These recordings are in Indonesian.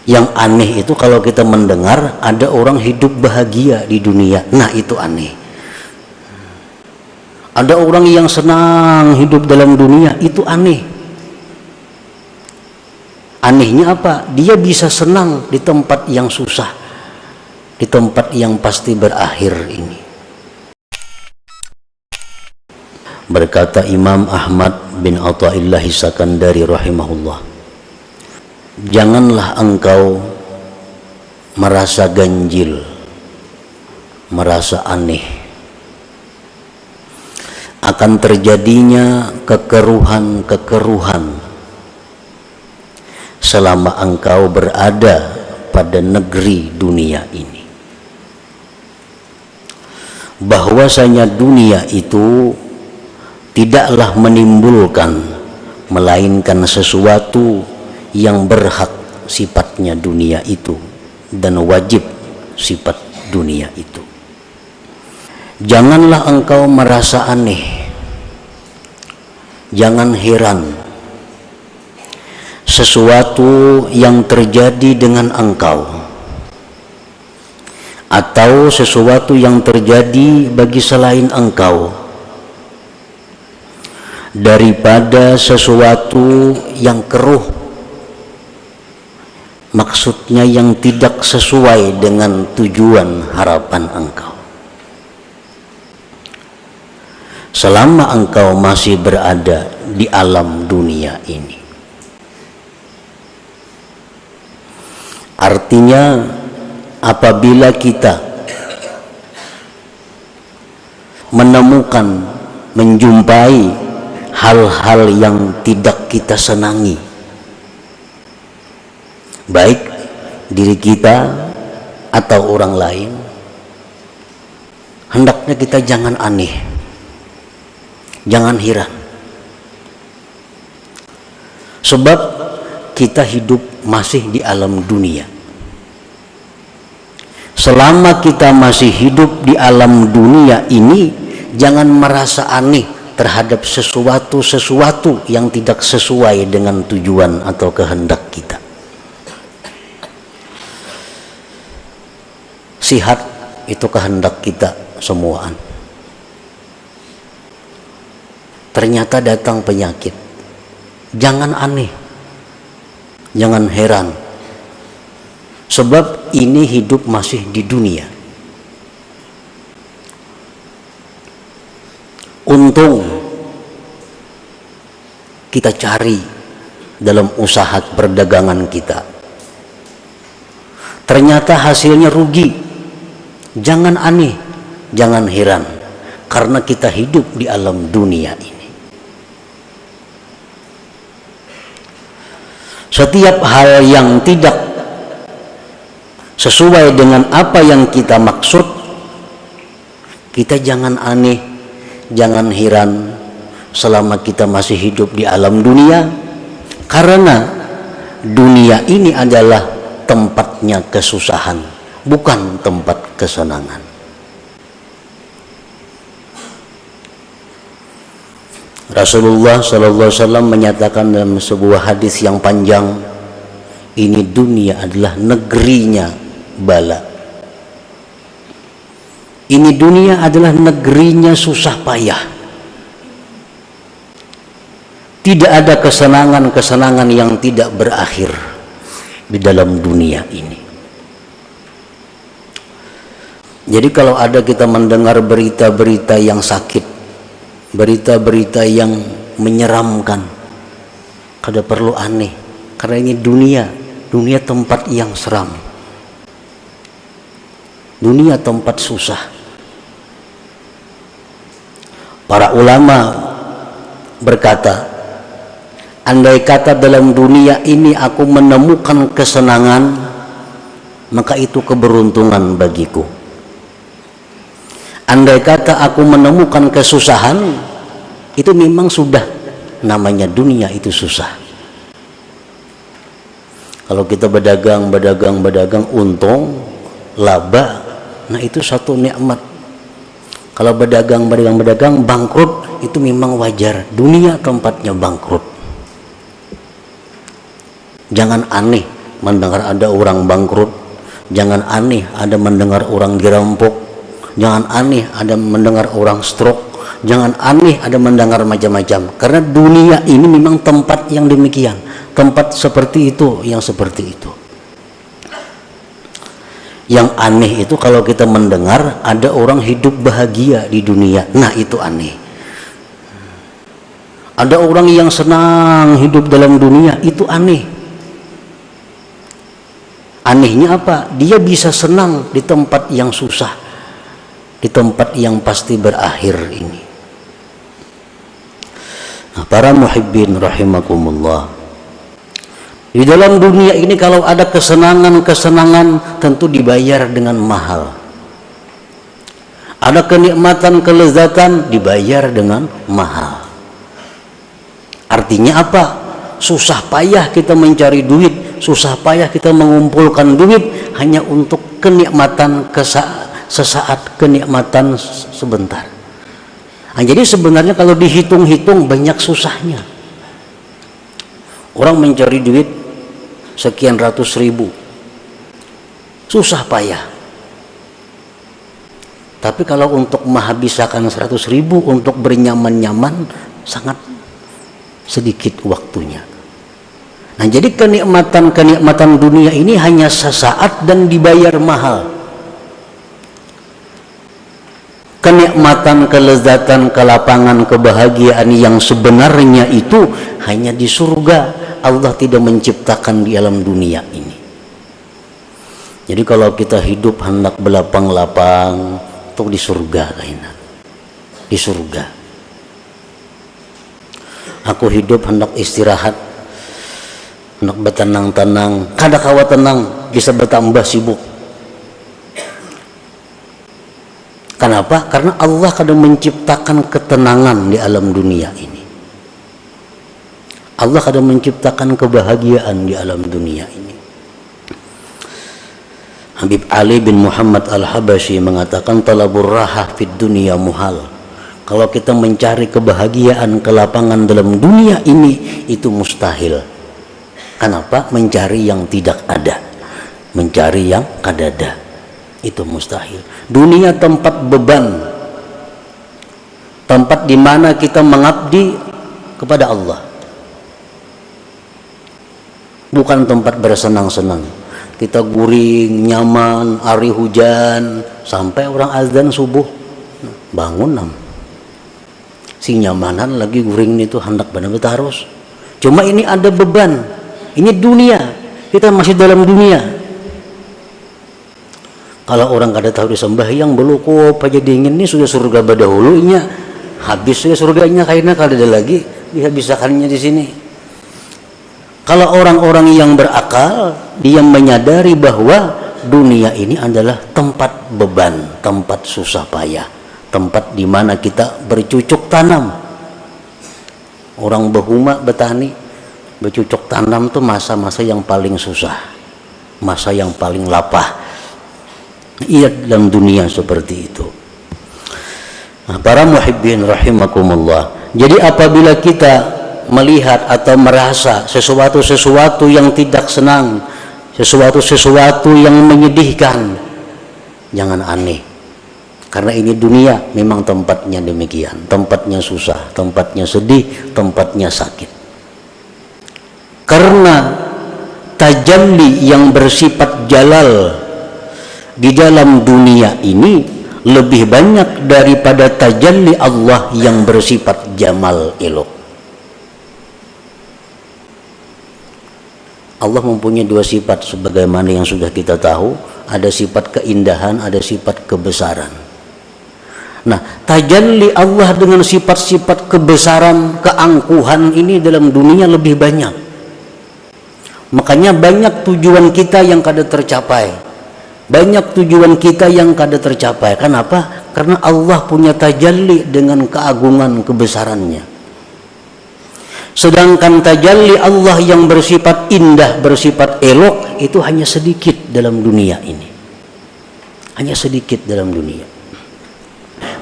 Yang aneh itu kalau kita mendengar ada orang hidup bahagia di dunia, nah itu aneh. Ada orang yang senang hidup dalam dunia, itu aneh. Anehnya apa? Dia bisa senang di tempat yang susah, di tempat yang pasti berakhir ini. Berkata Imam Ahmad bin Athaillah Sakandari rahimahullah, janganlah engkau merasa ganjil, merasa aneh akan terjadinya kekeruhan-kekeruhan selama engkau berada pada negeri dunia ini. Bahwasanya dunia itu tidaklah menimbulkan melainkan sesuatu yang berhak sifatnya dunia itu dan wajib sifat dunia itu. Janganlah engkau merasa aneh, jangan heran sesuatu yang terjadi dengan engkau atau sesuatu yang terjadi bagi selain engkau daripada sesuatu yang keruh, maksudnya yang tidak sesuai dengan tujuan harapan engkau. Selama engkau masih berada di alam dunia ini, artinya apabila kita menemukan, menjumpai hal-hal yang tidak kita senangi, baik diri kita atau orang lain, hendaknya kita jangan aneh, jangan heran. Sebab kita hidup masih di alam dunia. Selama kita masih hidup di alam dunia ini, jangan merasa aneh terhadap sesuatu yang tidak sesuai dengan tujuan atau kehendak kita. Sihat itu kehendak kita semuaan. Ternyata datang penyakit, jangan aneh, jangan heran. Sebab ini hidup masih di dunia. Untung kita cari dalam usaha perdagangan kita, ternyata hasilnya rugi. Jangan aneh, jangan heran, karena kita hidup di alam dunia ini. Setiap hal yang tidak sesuai dengan apa yang kita maksud, kita jangan aneh, jangan heran selama kita masih hidup di alam dunia, karena dunia ini adalah tempatnya kesusahan, bukan tempat kesenangan. Rasulullah SAW menyatakan dalam sebuah hadis yang panjang, ini dunia adalah negerinya bala. Ini dunia adalah negerinya susah payah. Tidak ada kesenangan-kesenangan yang tidak berakhir di dalam dunia ini. Jadi kalau ada kita mendengar berita-berita yang sakit, berita-berita yang menyeramkan, kada perlu aneh, karena ini dunia tempat yang seram, dunia tempat susah. Para ulama berkata, andai kata dalam dunia ini aku menemukan kesenangan, maka itu keberuntungan bagiku. Andai kata aku menemukan kesusahan, itu memang sudah namanya dunia itu susah. Kalau kita berdagang, untung, laba, nah itu satu nikmat. Kalau berdagang, bangkrut, itu memang wajar. Dunia tempatnya bangkrut. Jangan aneh mendengar ada orang bangkrut, jangan aneh ada mendengar orang dirampok, jangan aneh ada mendengar orang stroke, jangan aneh ada mendengar macam-macam. Karena dunia ini memang tempat yang demikian, tempat seperti itu, yang seperti itu. Yang aneh itu kalau kita mendengar ada orang hidup bahagia di dunia, nah itu aneh. Ada orang yang senang hidup dalam dunia, itu aneh. Anehnya apa? Dia bisa senang di tempat yang susah, di tempat yang pasti berakhir ini. Nah, para muhibbin rahimakumullah, di dalam dunia ini kalau ada kesenangan-kesenangan tentu dibayar dengan mahal. Ada kenikmatan, kelezatan dibayar dengan mahal. Artinya apa? Susah payah kita mencari duit, susah payah kita mengumpulkan duit hanya untuk kenikmatan sesaat, kenikmatan sebentar. Nah, jadi sebenarnya kalau dihitung-hitung banyak susahnya. Orang mencari duit sekian ratus ribu, susah payah. Tapi kalau untuk menghabiskan 100 ribu untuk bernyaman-nyaman sangat sedikit waktunya. Nah, jadi kenikmatan dunia ini hanya sesaat dan dibayar mahal. Kenikmatan, kelezatan, kelapangan, kebahagiaan yang sebenarnya itu hanya di surga. Allah tidak menciptakan di alam dunia ini. Jadi kalau kita hidup hendak belapang-lapang, itu di surga lainnya. Di surga. Aku hidup hendak istirahat, hendak bertenang-tenang, kada kawa tenang, bisa bertambah sibuk. Kenapa? Karena Allah kadang menciptakan ketenangan di alam dunia ini. Allah kadang menciptakan kebahagiaan di alam dunia ini. Habib Ali bin Muhammad Al-Habasyi mengatakan talabur raha fid dunia muhal. Kalau kita mencari kebahagiaan, kelapangan dalam dunia ini itu mustahil. Kenapa? Mencari yang tidak ada, mencari yang kadada, itu mustahil. Dunia tempat beban, tempat di mana kita mengabdi kepada Allah, bukan tempat bersenang-senang. Kita guring, nyaman, hari hujan, sampai orang azan subuh, bangun si nyamanan lagi guring itu hendak benar-benar harus. Cuma ini ada beban, ini dunia, kita masih dalam dunia. Kalau orang kada tahu disembahyang belukop aja dingin ini sudah surga badahulunya, habis sudah surganya kayaknya kada ada lagi dihabisakannya di sini. Kalau orang-orang yang berakal, dia menyadari bahwa dunia ini adalah tempat beban, tempat susah payah, tempat di mana kita bercucuk tanam. Orang behuma betani, bercucuk tanam tuh masa-masa yang paling susah, masa yang paling lapah. Iya, dalam dunia seperti itu. Nah, para muhibbin rahimakumullah. Jadi apabila kita melihat atau merasa sesuatu yang tidak senang, sesuatu yang menyedihkan, jangan aneh. Karena ini dunia memang tempatnya demikian, tempatnya susah, tempatnya sedih, tempatnya sakit. Karena tajalli yang bersifat jalal di dalam dunia ini lebih banyak daripada tajalli Allah yang bersifat jamal elok. Allah mempunyai dua sifat sebagaimana yang sudah kita tahu, ada sifat keindahan, ada sifat kebesaran. Nah, tajalli Allah dengan sifat-sifat kebesaran, keangkuhan ini dalam dunia lebih banyak. Makanya banyak tujuan kita yang kada tercapai. Banyak tujuan kita yang kada tercapai. Kenapa? Karena Allah punya tajalli dengan keagungan kebesarannya. Sedangkan tajalli Allah yang bersifat indah, bersifat elok, itu hanya sedikit dalam dunia ini. Hanya sedikit dalam dunia.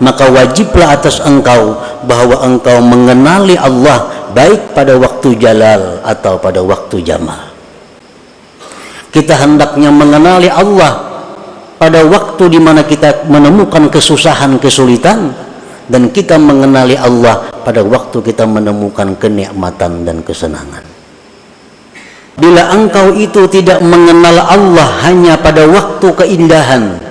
Maka wajiblah atas engkau bahwa engkau mengenali Allah baik pada waktu jalal atau pada waktu jamal. Kita hendaknya mengenali Allah pada waktu di mana kita menemukan kesusahan, kesulitan, dan kita mengenali Allah pada waktu kita menemukan kenikmatan dan kesenangan. Bila engkau itu tidak mengenal Allah hanya pada waktu keindahan,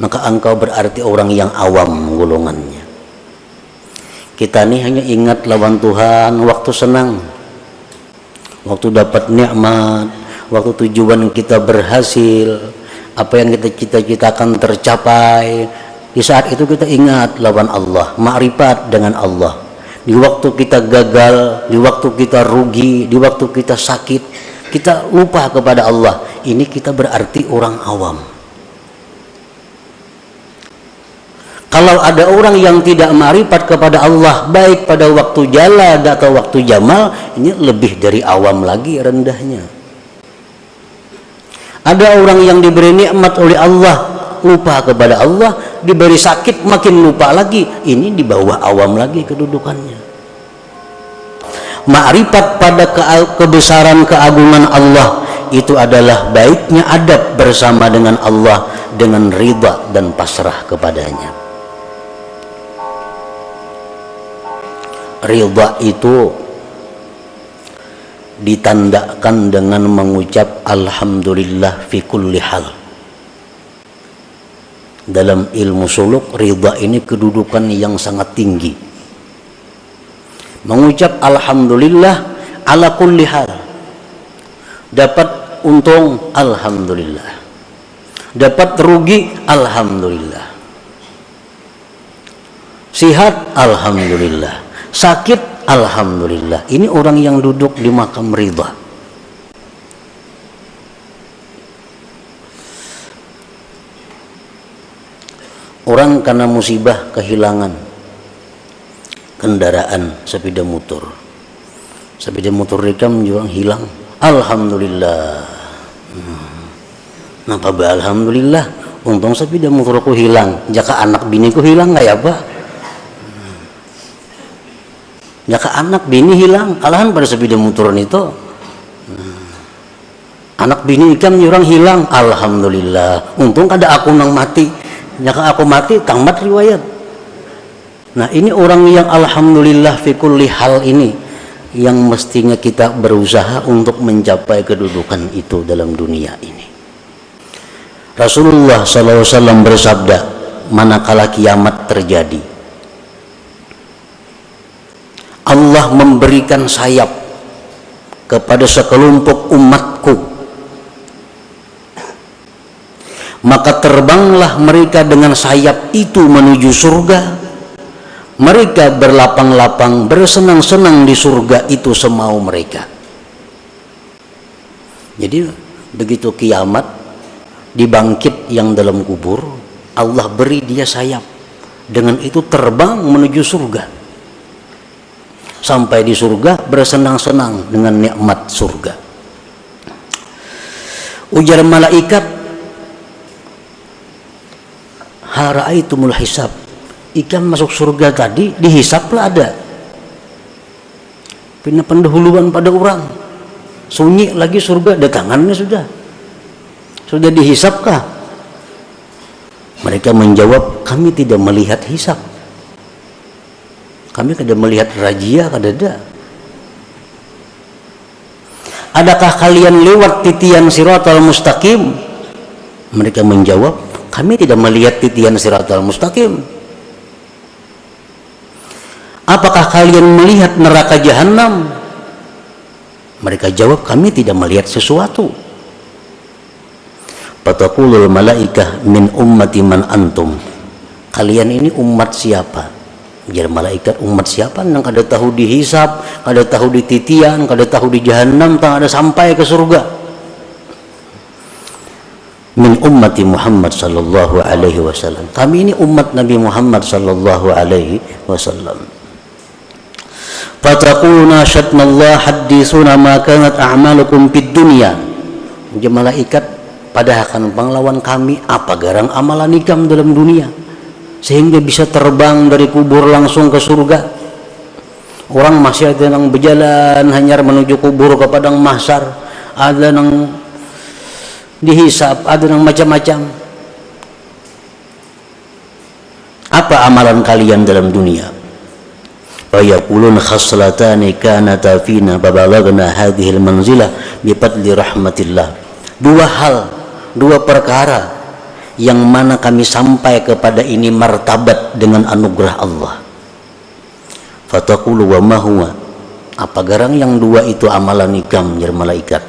maka engkau berarti orang yang awam golongannya. Kita ini hanya ingat lawan Tuhan waktu senang, waktu dapat nikmat, waktu tujuan kita berhasil, apa yang kita cita-citakan tercapai. Di saat itu kita ingat lawan Allah, makrifat dengan Allah. Di waktu kita gagal, di waktu kita rugi, di waktu kita sakit, kita lupa kepada Allah. Ini kita berarti orang awam. Kalau ada orang yang tidak makrifat kepada Allah, baik pada waktu jalad atau waktu jamal, ini lebih dari awam lagi rendahnya. Ada orang yang diberi nikmat oleh Allah, lupa kepada Allah, diberi sakit makin lupa lagi, ini di bawah awam lagi kedudukannya. Makrifat pada kebesaran keagungan Allah itu adalah baiknya adab bersama dengan Allah, dengan ridha dan pasrah kepadanya. Ridha itu ditandakan dengan mengucap alhamdulillah fi kulli hal. Dalam ilmu suluk, ridha ini kedudukan yang sangat tinggi. Mengucap alhamdulillah ala kulli hal. Dapat untung, alhamdulillah. Dapat rugi, alhamdulillah. Sihat, alhamdulillah. Sakit, alhamdulillah. Ini orang yang duduk di makam ridha. Orang karena musibah kehilangan kendaraan sepeda motor. Sepeda motor mereka menjual hilang. Alhamdulillah. Napa ba alhamdulillah? Untung sepeda motorku hilang. Jaka anak biniku hilang nggak ya Pak? Jaka anak bini hilang, kalahan pada sepeda motor itu. Anak bini ikan orang hilang. Alhamdulillah. Untung kada aku nang mati. Jika aku mati, tamat riwayat. Nah, ini orang yang alhamdulillah fi kulli hal ini yang mestinya kita berusaha untuk mencapai kedudukan itu dalam dunia ini. Rasulullah SAW bersabda, manakala kiamat terjadi, Allah memberikan sayap kepada sekelompok umatku, maka terbanglah mereka dengan sayap itu menuju surga. Mereka berlapang-lapang, bersenang-senang di surga itu semau mereka. Jadi begitu kiamat, dibangkit yang dalam kubur, Allah beri dia sayap. Dengan itu terbang menuju surga. Sampai di surga bersenang-senang dengan nikmat surga. Ujar malaikat, hara'aitumul hisab. Ikan masuk surga tadi dihisaplah ada. Pindah pendahuluan pada orang. Sunyi lagi surga, datangannya sudah dihisapkah? Mereka menjawab, kami tidak melihat hisap. Kami tidak melihat razia, kada. Adakah kalian lewat titian siratal mustaqim? Mereka menjawab, kami tidak melihat titian siratal mustaqim. Apakah kalian melihat neraka jahanam? Mereka jawab, kami tidak melihat sesuatu. Fataqulul malaikah min ummati man antum. Kalian ini umat siapa? Jadi malaikat, umat siapa? Nang kada tahu dihisap, kada tahu di titian, kada tahu di jahanam, tak ada sampai ke surga. Min ummati Muhammad sallallahu alaihi wasallam. Kami ini umat Nabi Muhammad sallallahu alaihi wasallam. Fataquluna syatnallah haddisuna ma kanat a'malukum fid dunya. Jadi malaikat, pada akan panglawan kami apa garang amalan ikam dalam dunia sehingga bisa terbang dari kubur langsung ke surga. Orang masih ada yang berjalan hanyar menuju kubur ke padang mahsyar, ada yang dihisab, ada yang macam-macam. Apa amalan kalian dalam dunia? Wa yaqulun khaslatani kanata fina babalagna hadhil manzilah bi fadli rahmatillah. Dua hal, dua perkara yang mana kami sampai kepada ini martabat dengan anugerah Allah. Fataqulu wa ma huwa? Apa garang yang dua itu amalan ikam ya malaikat?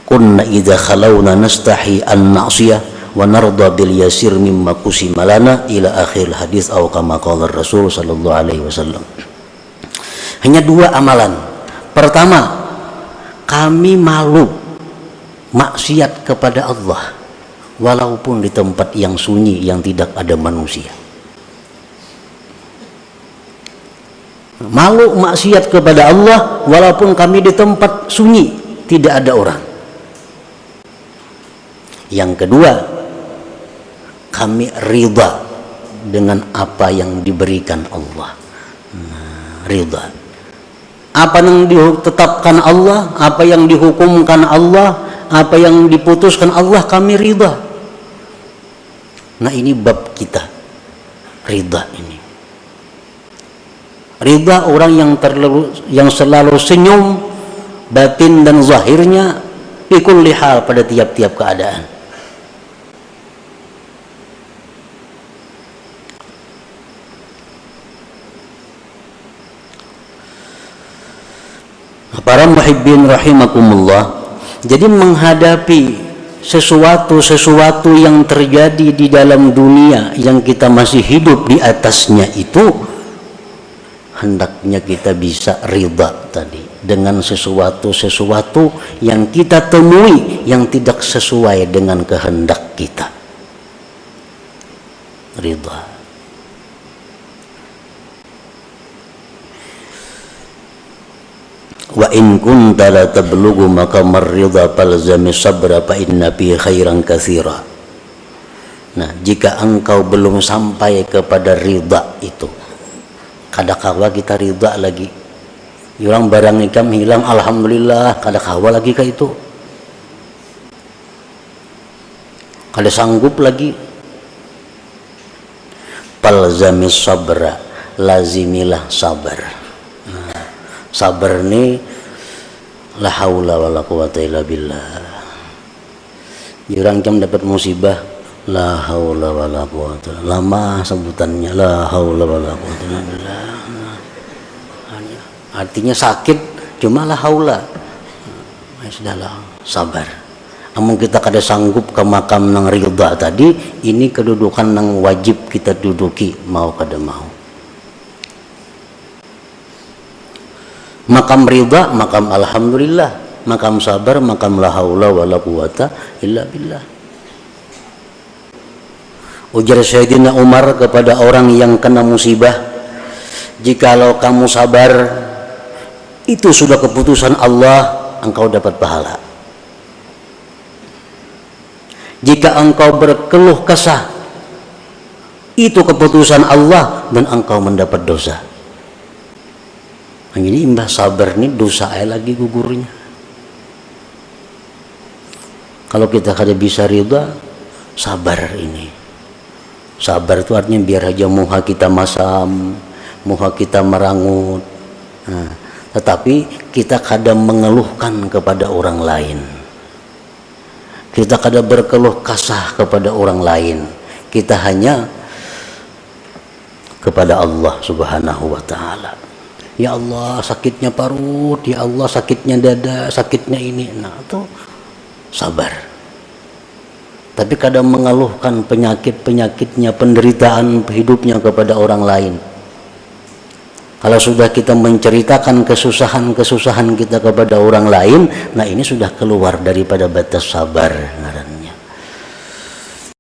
Kunna idza khalawna nastahi an na'siyah wa narda bil yasir mimma qusima lana ila akhir hadis atau kama qala Rasul sallallahu alaihi wasallam. Hanya dua amalan. Pertama, kami malu maksiat kepada Allah walaupun di tempat yang sunyi yang tidak ada manusia. Malu maksiat kepada Allah walaupun kami di tempat sunyi tidak ada orang. Yang kedua, kami ridha dengan apa yang diberikan Allah. Ridha. Apa yang ditetapkan Allah, apa yang dihukumkan Allah, apa yang diputuskan Allah, kami ridha. Nah, ini bab kita. Ridha ini. Ridha orang yang selalu senyum batin dan zahirnya fi kulli hal, pada tiap-tiap keadaan. Para muhibbin rahimakumullah, jadi menghadapi sesuatu yang terjadi di dalam dunia yang kita masih hidup di atasnya itu, hendaknya kita bisa ridha tadi dengan sesuatu yang kita temui yang tidak sesuai dengan kehendak kita. Ridha. Wa in kunta la tablughu maqamar ridha falzami sabra fa inna fi khairan katsira. Nah, jika engkau belum sampai kepada ridha itu, kadakawa kita ridha lagi. Orang barang ikam hilang, alhamdulillah, kadakawa lagi ka itu. Kada sanggup lagi. Falzami sabra, lazimilah sabar. Sabar ni la haula wala quwata illa billah. Orang jam dapat musibah, la haula wala quwata. Lama sebutannya, la haula wala quwata illa billah. Artinya sakit, cuma la haula. Sudahlah, sabar. Amun kita kada sanggup ke makam nang ridha tadi, ini kedudukan nang wajib kita duduki, mau kada mau. Makam ridha, makam alhamdulillah, makam sabar, makam la haula wala quwata illa billah. Ujar Sayyidina Umar kepada orang yang kena musibah, jikalau kamu sabar, itu sudah keputusan Allah, engkau dapat pahala. Jika engkau berkeluh kesah, itu keputusan Allah dan engkau mendapat dosa. Ini imbah sabar nih, dosa lagi gugurnya. Kalau kita kada bisa ridha, sabar ini. Sabar itu artinya biar aja muha kita masam, muha kita merangut. Nah, tetapi kita kada mengeluhkan kepada orang lain. Kita kada berkeluh kasah kepada orang lain. Kita hanya kepada Allah Subhanahu wa taala. Ya Allah, sakitnya parut, ya Allah, sakitnya dada, sakitnya ini. Nah, itu sabar. Tapi kadang mengeluhkan penyakit-penyakitnya, penderitaan hidupnya kepada orang lain. Kalau sudah kita menceritakan kesusahan-kesusahan kita kepada orang lain, nah ini sudah keluar daripada batas sabar.